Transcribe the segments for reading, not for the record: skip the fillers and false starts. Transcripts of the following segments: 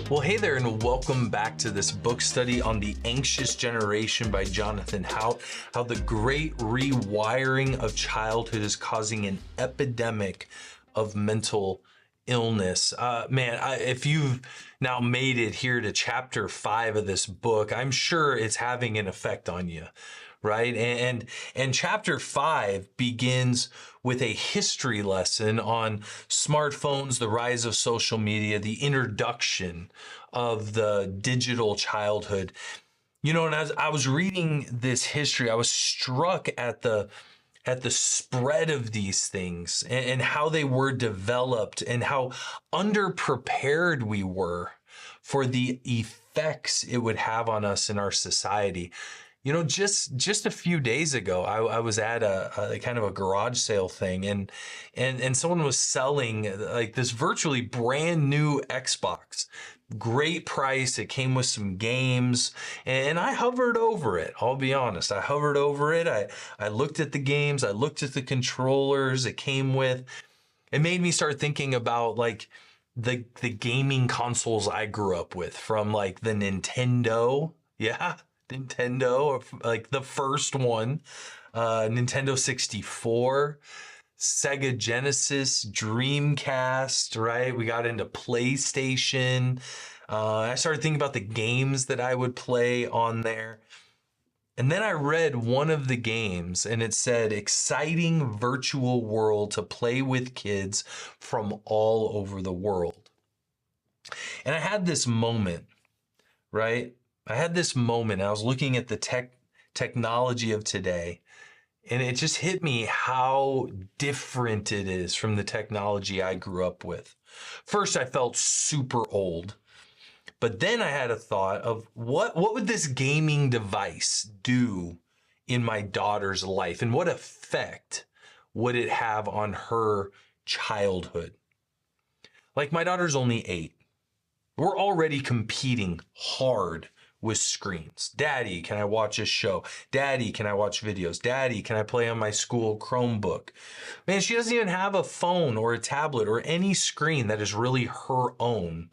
Well, hey there, and welcome back to this book study on The Anxious Generation by Jonathan Haupt, how the great rewiring of childhood is causing an epidemic of mental illness. If you've now made it here to chapter 5 of this book, I'm sure it's having an effect on you. Right? And chapter 5 begins with a history lesson on smartphones, the rise of social media, the introduction of the digital childhood. You know, and as I was reading this history, I was struck at the spread of these things and how they were developed and how underprepared we were for the effects it would have on us in our society. You know, just a few days ago, I was at a kind of a garage sale thing, and someone was selling like this virtually brand new Xbox. Great price. It came with some games, and I hovered over it. I'll be honest. I hovered over it. I looked at the games. I looked at the controllers it came with. It made me start thinking about like the gaming consoles I grew up with, from like the Nintendo. Yeah. Nintendo, like the first one, Nintendo 64, Sega Genesis, Dreamcast, right? We got into PlayStation. I started thinking about the games that I would play on there. And then I read one of the games and it said, exciting virtual world to play with kids from all over the world. And I had this moment, right? I had this moment. I was looking at the technology of today, and it just hit me how different it is from the technology I grew up with. First, I felt super old, but then I had a thought of what would this gaming device do in my daughter's life, and what effect would it have on her childhood? Like, my daughter's only 8. We're already competing hard with screens. Daddy, can I watch a show? Daddy, can I watch videos? Daddy, can I play on my school Chromebook? Man, she doesn't even have a phone or a tablet or any screen that is really her own.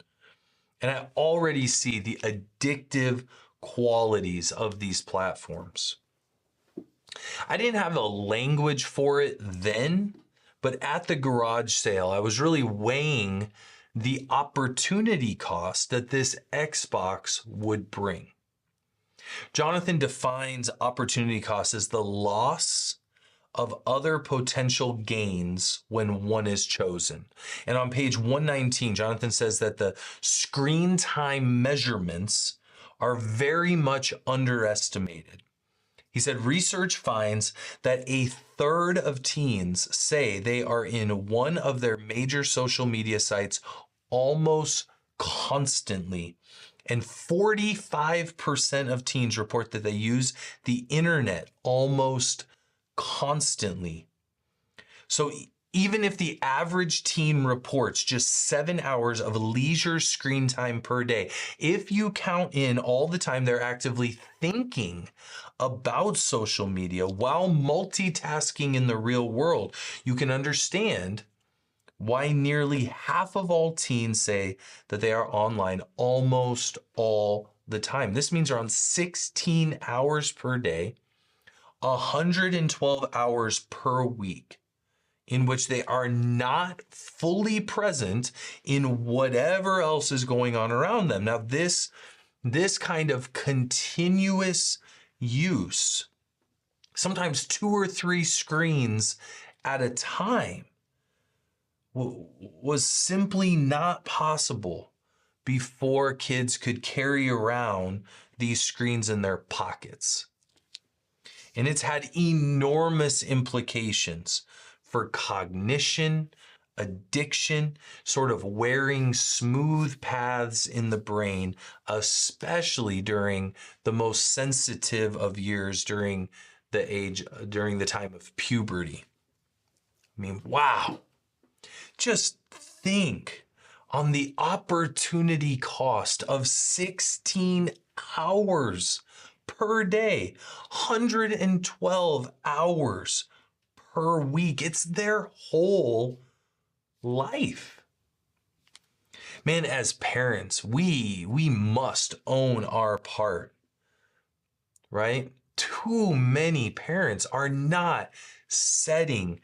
And I already see the addictive qualities of these platforms. I didn't have a language for it then, but at the garage sale, I was really weighing the opportunity cost that this Xbox would bring. Jonathan defines opportunity cost as the loss of other potential gains when one is chosen. And on page 119, Jonathan says that the screen time measurements are very much underestimated. He said research finds that 1/3 of teens say they are in one of their major social media sites almost constantly. And 45% of teens report that they use the internet almost constantly. So even if the average teen reports just 7 hours of leisure screen time per day, if you count in all the time they're actively thinking about social media while multitasking in the real world, you can understand why nearly half of all teens say that they are online almost all the time. This means around 16 hours per day, 112 hours per week, in which they are not fully present in whatever else is going on around them. Now, this kind of continuous use, sometimes 2 or 3 screens at a time, was simply not possible before kids could carry around these screens in their pockets. And it's had enormous implications for cognition, addiction, sort of wearing smooth paths in the brain, especially during the most sensitive of years, during the time of puberty. I mean, wow. Just think on the opportunity cost of 16 hours per day, 112 hours per week. It's their whole life. Man, as parents, we must own our part, right? Too many parents are not setting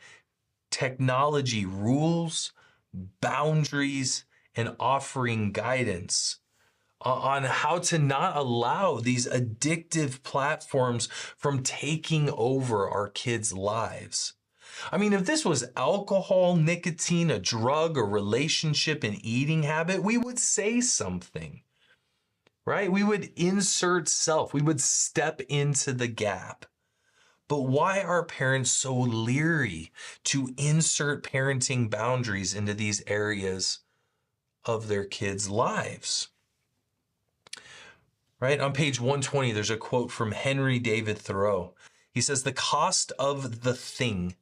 technology rules, boundaries, and offering guidance on how to not allow these addictive platforms from taking over our kids' lives. I mean, if this was alcohol, nicotine, a drug, a relationship, an eating habit, we would say something, right? We would insert self, we would step into the gap. But why are parents so leery to insert parenting boundaries into these areas of their kids' lives? Right? On page 120, there's a quote from Henry David Thoreau. He says, "The cost of the thing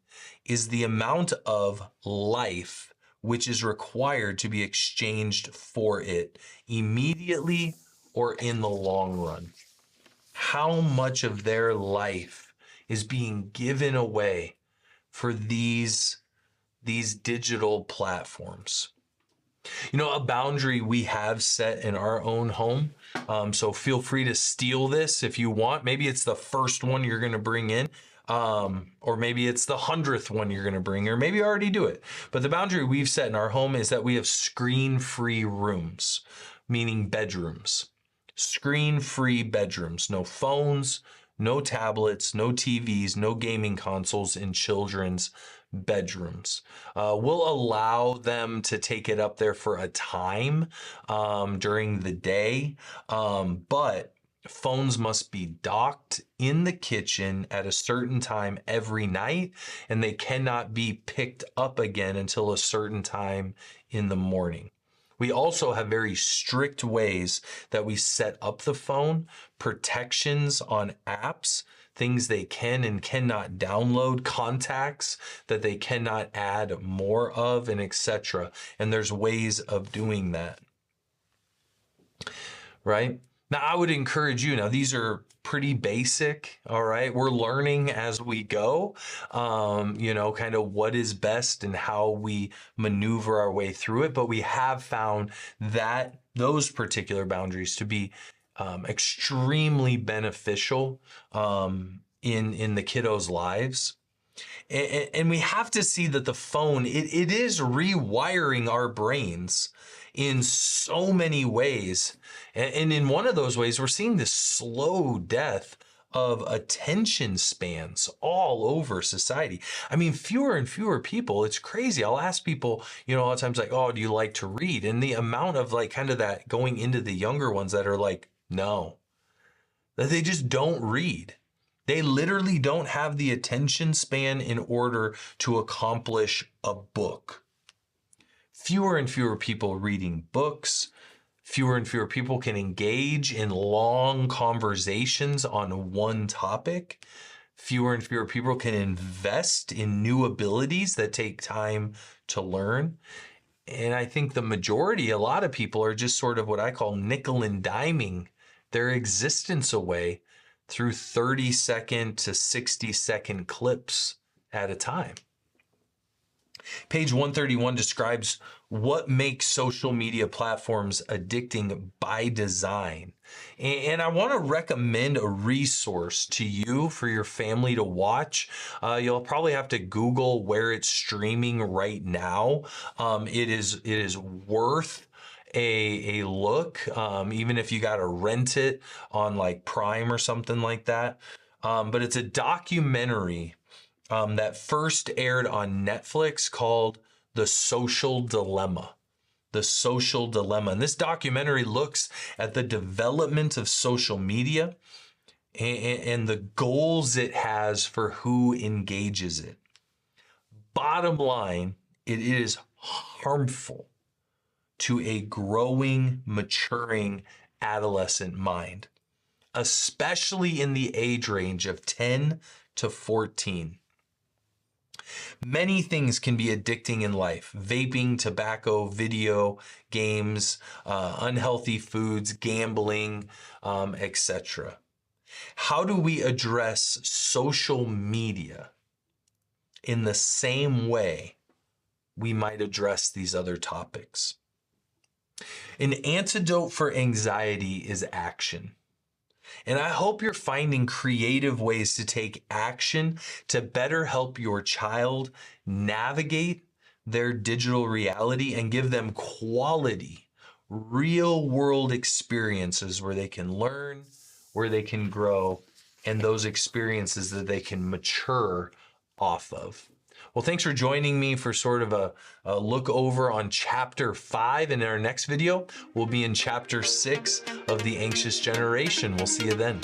is the amount of life which is required to be exchanged for it, immediately or in the long run." How much of their life is being given away for these digital platforms? You know, a boundary we have set in our own home. So feel free to steal this if you want. Maybe it's the first one you're going to bring in. Or maybe it's the 100th one you're going to bring, or maybe you already do it. But the boundary we've set in our home is that we have screen-free rooms, meaning bedrooms. Screen-free bedrooms. No phones, no tablets, no TVs, no gaming consoles in children's bedrooms. We'll allow them to take it up there for a time during the day, but phones must be docked in the kitchen at a certain time every night, and they cannot be picked up again until a certain time in the morning. We also have very strict ways that we set up the phone, protections on apps, things they can and cannot download, contacts that they cannot add more of, and etc. And there's ways of doing that, right? Now, I would encourage you, now these are pretty basic, all right? We're learning as we go, kind of what is best and how we maneuver our way through it. But we have found that those particular boundaries to be extremely beneficial in the kiddos' lives. And we have to see that the phone, it is rewiring our brains in so many ways. And in one of those ways, we're seeing this slow death of attention spans all over society. I mean, fewer and fewer people. It's crazy. I'll ask people, a lot of times like, oh, do you like to read? And the amount of like kind of that going into the younger ones that are like, no, that they just don't read. They literally don't have the attention span in order to accomplish a book. Fewer and fewer people reading books. Fewer and fewer people can engage in long conversations on one topic. Fewer and fewer people can invest in new abilities that take time to learn. And I think the majority, a lot of people are just sort of what I call nickel and diming their existence away through 30-second to 60-second clips at a time. Page 131 describes what makes social media platforms addicting by design. And I want to recommend a resource to you for your family to watch. You'll probably have to Google where it's streaming right now. It is worth a look, even if you got to rent it on like Prime or something like that. But it's a documentary that first aired on Netflix called The Social Dilemma. The Social Dilemma. And this documentary looks at the development of social media and the goals it has for who engages it. Bottom line, it is harmful to a growing, maturing adolescent mind, especially in the age range of 10 to 14. Many things can be addicting in life: vaping, tobacco, video games, unhealthy foods, gambling, etc. How do we address social media in the same way we might address these other topics? An antidote for anxiety is action. And I hope you're finding creative ways to take action to better help your child navigate their digital reality and give them quality, real world experiences where they can learn, where they can grow, and those experiences that they can mature off of. Well, thanks for joining me for sort of a look over on chapter 5. And in our next video, we'll be in chapter 6 of The Anxious Generation. We'll see you then.